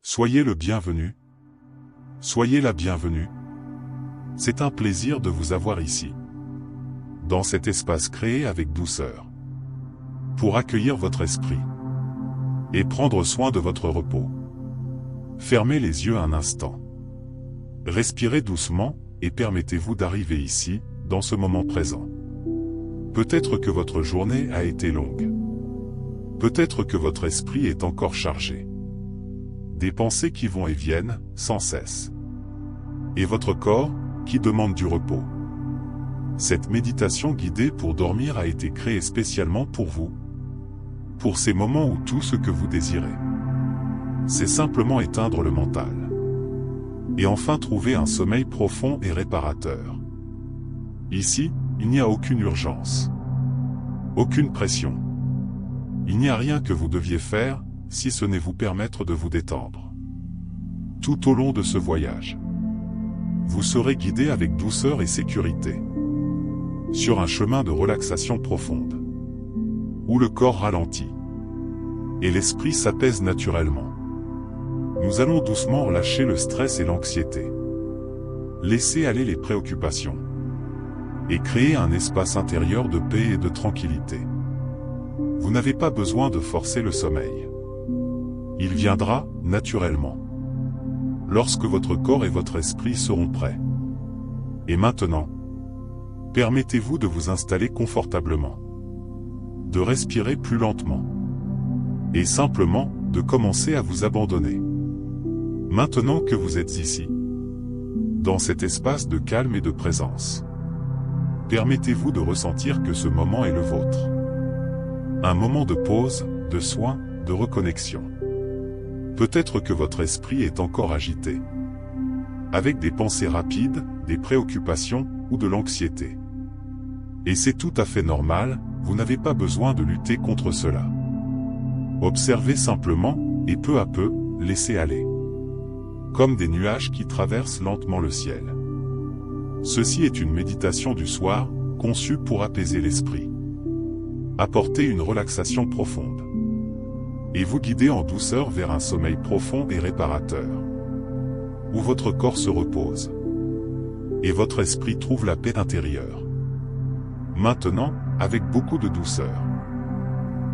Soyez le bienvenu. Soyez la bienvenue. C'est un plaisir de vous avoir ici, dans cet espace créé avec douceur, pour accueillir votre esprit et prendre soin de votre repos. Fermez les yeux un instant. Respirez doucement et permettez-vous d'arriver ici, dans ce moment présent. Peut-être que votre journée a été longue. Peut-être que votre esprit est encore chargé. Des pensées qui vont et viennent, sans cesse. Et votre corps, qui demande du repos. Cette méditation guidée pour dormir a été créée spécialement pour vous. Pour ces moments où tout ce que vous désirez, c'est simplement éteindre le mental. Et enfin trouver un sommeil profond et réparateur. Ici, il n'y a aucune urgence. Aucune pression. Il n'y a rien que vous deviez faire, si ce n'est vous permettre de vous détendre. Tout au long de ce voyage, vous serez guidé avec douceur et sécurité, sur un chemin de relaxation profonde, où le corps ralentit, et l'esprit s'apaise naturellement. Nous allons doucement relâcher le stress et l'anxiété, laisser aller les préoccupations, et créer un espace intérieur de paix et de tranquillité. Vous n'avez pas besoin de forcer le sommeil. Il viendra, naturellement, lorsque votre corps et votre esprit seront prêts. Et maintenant, permettez-vous de vous installer confortablement, de respirer plus lentement, et simplement, de commencer à vous abandonner. Maintenant que vous êtes ici, dans cet espace de calme et de présence, permettez-vous de ressentir que ce moment est le vôtre. Un moment de pause, de soin, de reconnexion. Peut-être que votre esprit est encore agité, avec des pensées rapides, des préoccupations, ou de l'anxiété. Et c'est tout à fait normal, vous n'avez pas besoin de lutter contre cela. Observez simplement, et peu à peu, laissez aller. Comme des nuages qui traversent lentement le ciel. Ceci est une méditation du soir, conçue pour apaiser l'esprit. Apporter une relaxation profonde. Et vous guider en douceur vers un sommeil profond et réparateur, où votre corps se repose, et votre esprit trouve la paix intérieure. Maintenant, avec beaucoup de douceur,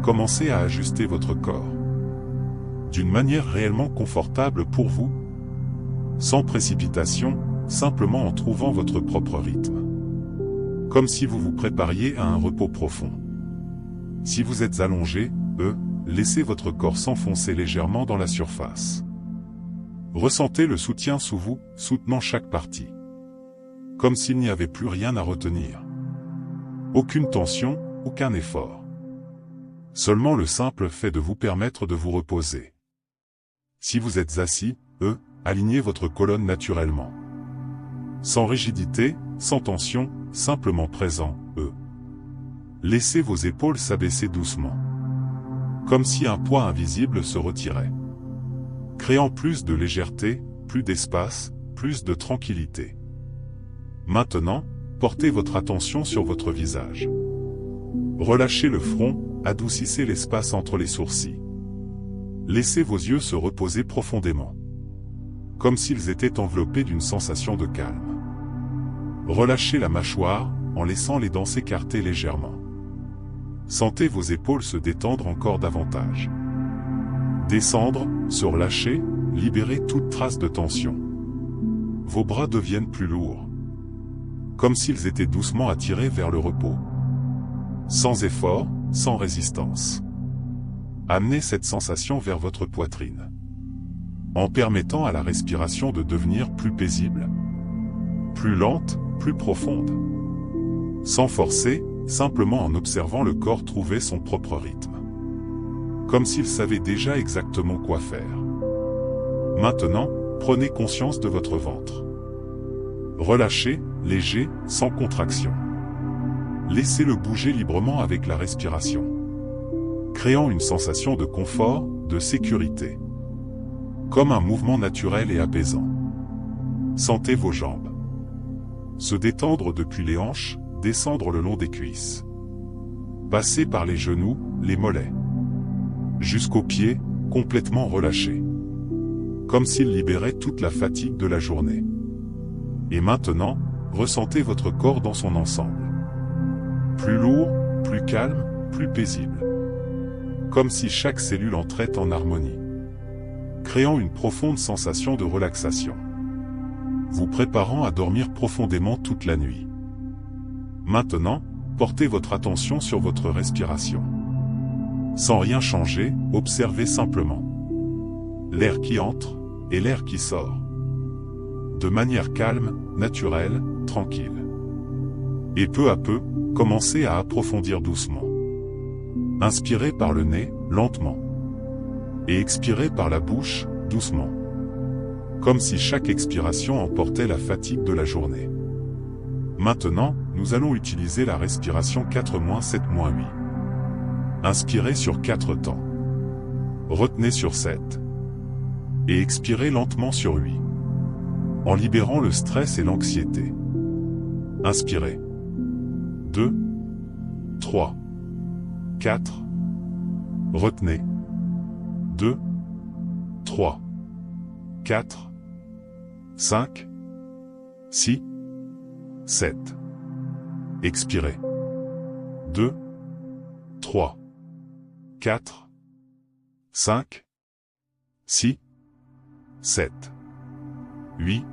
commencez à ajuster votre corps, d'une manière réellement confortable pour vous, sans précipitation, simplement en trouvant votre propre rythme. Comme si vous vous prépariez à un repos profond. Si vous êtes allongé, laissez votre corps s'enfoncer légèrement dans la surface. Ressentez le soutien sous vous, soutenant chaque partie. Comme s'il n'y avait plus rien à retenir. Aucune tension, aucun effort. Seulement le simple fait de vous permettre de vous reposer. Si vous êtes assis, alignez votre colonne naturellement. Sans rigidité, sans tension, simplement présent, Laissez vos épaules s'abaisser doucement. Comme si un poids invisible se retirait. Créant plus de légèreté, plus d'espace, plus de tranquillité. Maintenant, portez votre attention sur votre visage. Relâchez le front, adoucissez l'espace entre les sourcils. Laissez vos yeux se reposer profondément. Comme s'ils étaient enveloppés d'une sensation de calme. Relâchez la mâchoire, en laissant les dents s'écarter légèrement. Sentez vos épaules se détendre encore davantage. Descendre, se relâcher, libérer toute trace de tension. Vos bras deviennent plus lourds. Comme s'ils étaient doucement attirés vers le repos. Sans effort, sans résistance. Amenez cette sensation vers votre poitrine. En permettant à la respiration de devenir plus paisible. Plus lente, plus profonde. Sans forcer, simplement en observant le corps trouver son propre rythme. Comme s'il savait déjà exactement quoi faire. Maintenant, prenez conscience de votre ventre. Relâchez, léger, sans contraction. Laissez-le bouger librement avec la respiration. Créant une sensation de confort, de sécurité. Comme un mouvement naturel et apaisant. Sentez vos jambes se détendre depuis les hanches, descendre le long des cuisses. Passer par les genoux, les mollets. Jusqu'aux pieds, complètement relâchés. comme s'il libérait toute la fatigue de la journée. Et maintenant, ressentez votre corps dans son ensemble. Plus lourd, plus calme, plus paisible. Comme si chaque cellule entrait en harmonie, créant une profonde sensation de relaxation, vous préparant à dormir profondément toute la nuit. Maintenant, portez votre attention sur votre respiration. Sans rien changer, observez simplement l'air qui entre et l'air qui sort. De manière calme, naturelle, tranquille. Et peu à peu, commencez à approfondir doucement. Inspirez par le nez, lentement. Et expirez par la bouche, doucement. Comme si chaque expiration emportait la fatigue de la journée. Maintenant, nous allons utiliser la respiration 4-7-8. Inspirez sur 4 temps. Retenez sur 7. Et expirez lentement sur 8. En libérant le stress et l'anxiété. Inspirez. 2, 3, 4. Retenez. 2, 3, 4, 5, 6, 7. Expirez. 2, 3, 4, 5, 6, 7, 8.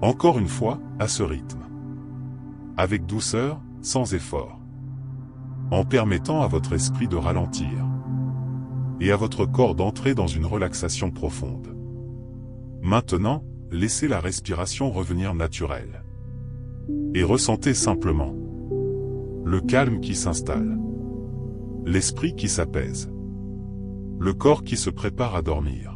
Encore une fois, à ce rythme. Avec douceur, sans effort. En permettant à votre esprit de ralentir. Et à votre corps d'entrer dans une relaxation profonde. Maintenant, laissez la respiration revenir naturelle. Et ressentez simplement le calme qui s'installe. L'esprit qui s'apaise. Le corps qui se prépare à dormir.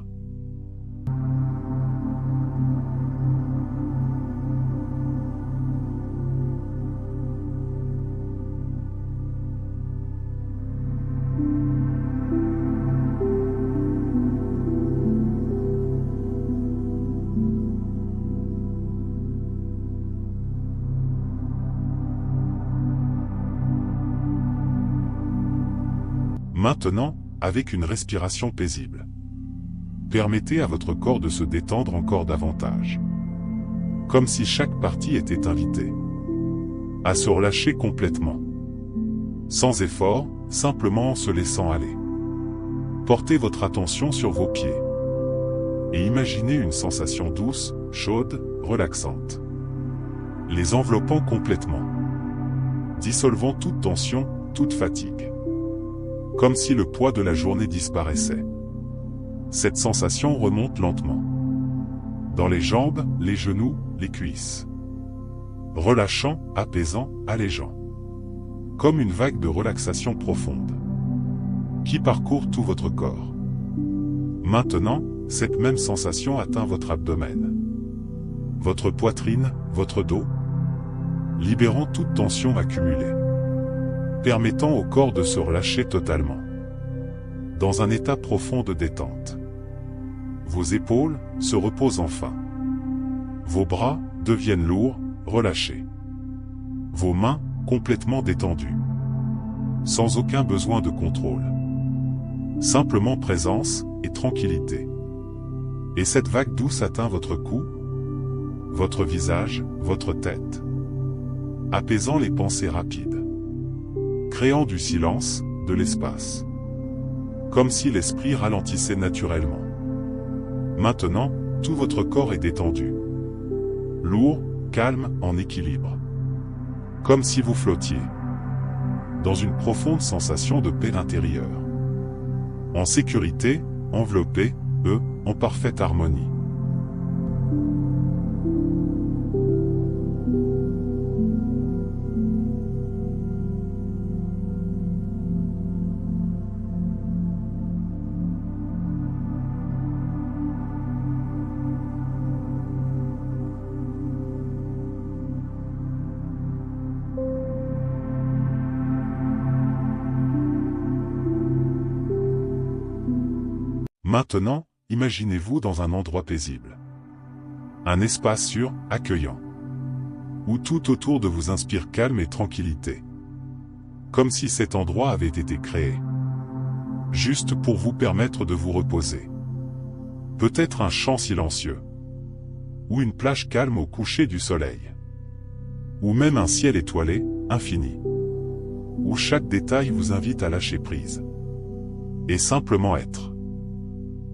Maintenant, avec une respiration paisible, permettez à votre corps de se détendre encore davantage. Comme si chaque partie était invitée à se relâcher complètement. Sans effort, simplement en se laissant aller. Portez votre attention sur vos pieds. Et imaginez une sensation douce, chaude, relaxante. Les enveloppant complètement. Dissolvant toute tension, toute fatigue. Comme si le poids de la journée disparaissait. Cette sensation remonte lentement. Dans les jambes, les genoux, les cuisses. Relâchant, apaisant, allégeant. Comme une vague de relaxation profonde. Qui parcourt tout votre corps. Maintenant, cette même sensation atteint votre abdomen. Votre poitrine, votre dos. Libérant toute tension accumulée. Permettant au corps de se relâcher totalement. Dans un état profond de détente. Vos épaules se reposent enfin. Vos bras deviennent lourds, relâchés. Vos mains complètement détendues. Sans aucun besoin de contrôle. Simplement présence et tranquillité. Et cette vague douce atteint votre cou, votre visage, votre tête. Apaisant les pensées rapides. Créant du silence, de l'espace. Comme si l'esprit ralentissait naturellement. Maintenant, tout votre corps est détendu. Lourd, calme, en équilibre. Comme si vous flottiez. Dans une profonde sensation de paix intérieure. En sécurité, enveloppé, en parfaite harmonie. Maintenant, imaginez-vous dans un endroit paisible. Un espace sûr, accueillant. Où tout autour de vous inspire calme et tranquillité. Comme si cet endroit avait été créé. Juste pour vous permettre de vous reposer. Peut-être un chant silencieux. Ou une plage calme au coucher du soleil. Ou même un ciel étoilé, infini. Où chaque détail vous invite à lâcher prise. Et simplement être.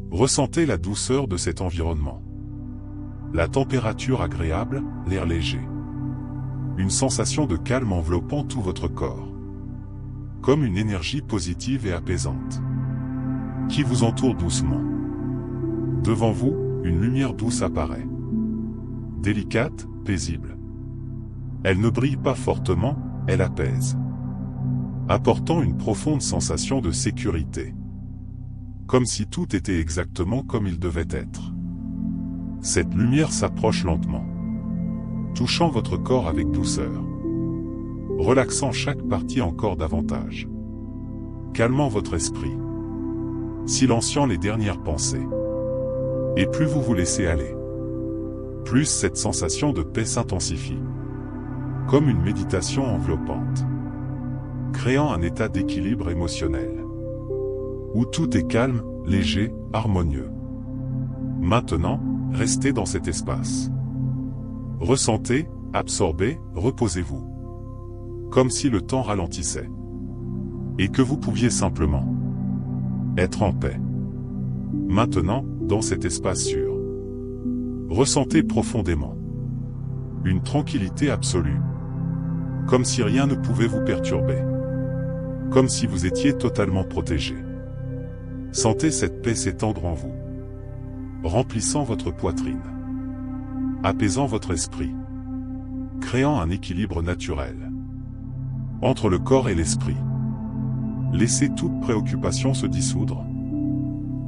Ressentez la douceur de cet environnement. La température agréable, l'air léger. Une sensation de calme enveloppant tout votre corps. Comme une énergie positive et apaisante. Qui vous entoure doucement. Devant vous, une lumière douce apparaît. Délicate, paisible. Elle ne brille pas fortement, elle apaise. Apportant une profonde sensation de sécurité. Comme si tout était exactement comme il devait être. Cette lumière s'approche lentement. Touchant votre corps avec douceur. Relaxant chaque partie encore davantage. Calmant votre esprit. Silenciant les dernières pensées. Et plus vous vous laissez aller, plus cette sensation de paix s'intensifie. Comme une méditation enveloppante. Créant un état d'équilibre émotionnel. Où tout est calme, léger, harmonieux. Maintenant, restez dans cet espace. Ressentez, absorbez, reposez-vous. Comme si le temps ralentissait. Et que vous pouviez simplement être en paix. Maintenant, dans cet espace sûr. Ressentez profondément. Une tranquillité absolue. Comme si rien ne pouvait vous perturber. Comme si vous étiez totalement protégé. Sentez cette paix s'étendre en vous. Remplissant votre poitrine. Apaisant votre esprit. Créant un équilibre naturel. Entre le corps et l'esprit. Laissez toute préoccupation se dissoudre.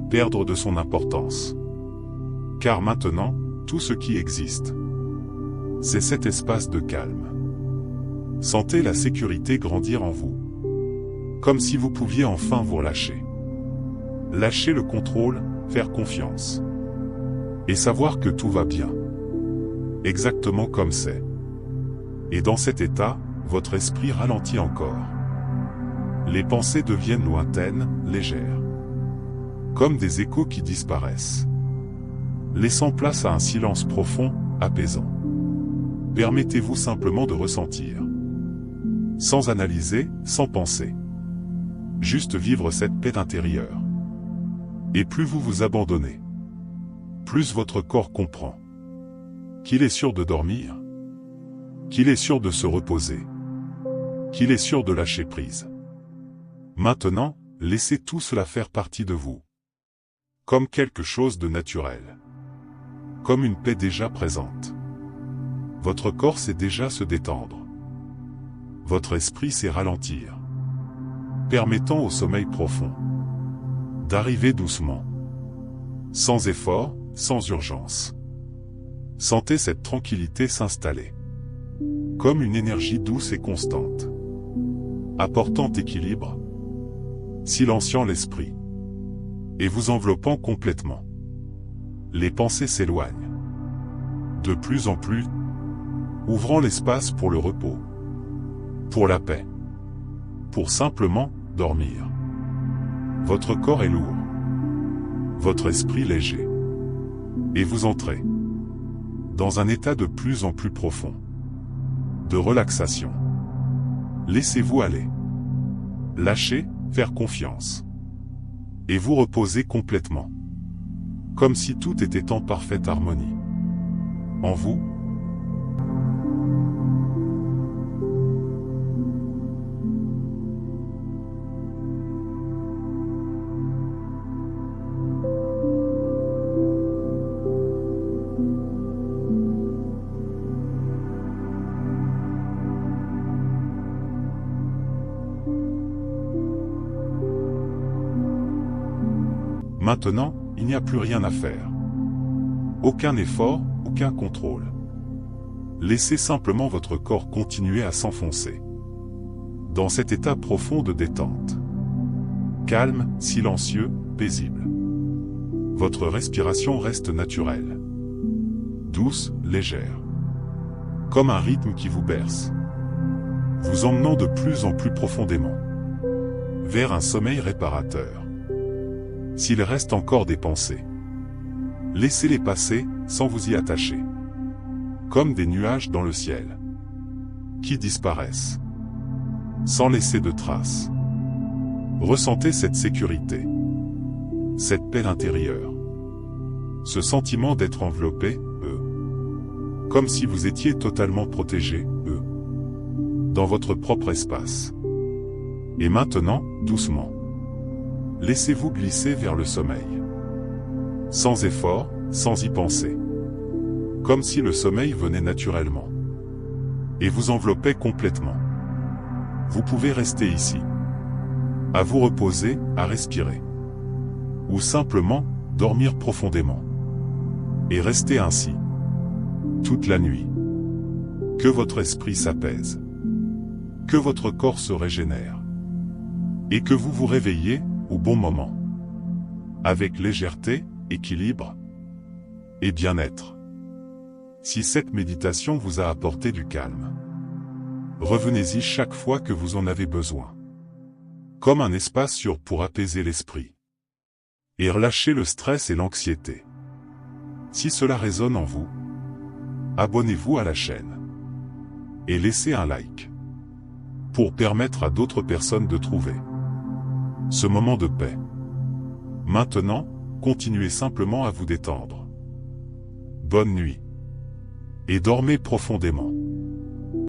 Perdre de son importance. Car maintenant, tout ce qui existe, c'est cet espace de calme. Sentez la sécurité grandir en vous. Comme si vous pouviez enfin vous relâcher. Lâcher le contrôle, faire confiance. Et savoir que tout va bien. Exactement comme c'est. Et dans cet état, votre esprit ralentit encore. Les pensées deviennent lointaines, légères. Comme des échos qui disparaissent. Laissant place à un silence profond, apaisant. Permettez-vous simplement de ressentir. Sans analyser, sans penser. Juste vivre cette paix intérieure. Et plus vous vous abandonnez, plus votre corps comprend qu'il est sûr de dormir, qu'il est sûr de se reposer, qu'il est sûr de lâcher prise. Maintenant, laissez tout cela faire partie de vous. Comme quelque chose de naturel. Comme une paix déjà présente. Votre corps sait déjà se détendre. Votre esprit sait ralentir. Permettant au sommeil profond d'arriver doucement. Sans effort, sans urgence. Sentez cette tranquillité s'installer. Comme une énergie douce et constante. Apportant équilibre. Silenciant l'esprit. Et vous enveloppant complètement. Les pensées s'éloignent. De plus en plus. Ouvrant l'espace pour le repos. Pour la paix. Pour simplement dormir. Votre corps est lourd. Votre esprit léger. Et vous entrez dans un état de plus en plus profond. De relaxation. Laissez-vous aller. Lâchez, faire confiance. Et vous reposez complètement. Comme si tout était en parfaite harmonie. En vous. Maintenant, il n'y a plus rien à faire. Aucun effort, aucun contrôle. Laissez simplement votre corps continuer à s'enfoncer. Dans cet état profond de détente. Calme, silencieux, paisible. Votre respiration reste naturelle. Douce, légère. Comme un rythme qui vous berce. Vous emmenant de plus en plus profondément. Vers un sommeil réparateur. S'il reste encore des pensées. Laissez-les passer, sans vous y attacher. Comme des nuages dans le ciel, qui disparaissent, sans laisser de traces. Ressentez cette sécurité, cette paix intérieure, ce sentiment d'être enveloppé, comme si vous étiez totalement protégé, dans votre propre espace. Et maintenant, doucement, laissez-vous glisser vers le sommeil. Sans effort, sans y penser. Comme si le sommeil venait naturellement. Et vous enveloppait complètement. Vous pouvez rester ici. À vous reposer, à respirer. Ou simplement, dormir profondément. Et rester ainsi. Toute la nuit. Que votre esprit s'apaise. Que votre corps se régénère. Et que vous vous réveillez, au bon moment. Avec légèreté, équilibre et bien-être. Si cette méditation vous a apporté du calme, revenez-y chaque fois que vous en avez besoin. Comme un espace sûr pour apaiser l'esprit. Et relâcher le stress et l'anxiété. Si cela résonne en vous, abonnez-vous à la chaîne. Et laissez un like. Pour permettre à d'autres personnes de trouver ce moment de paix. Maintenant, continuez simplement à vous détendre. Bonne nuit. Et dormez profondément.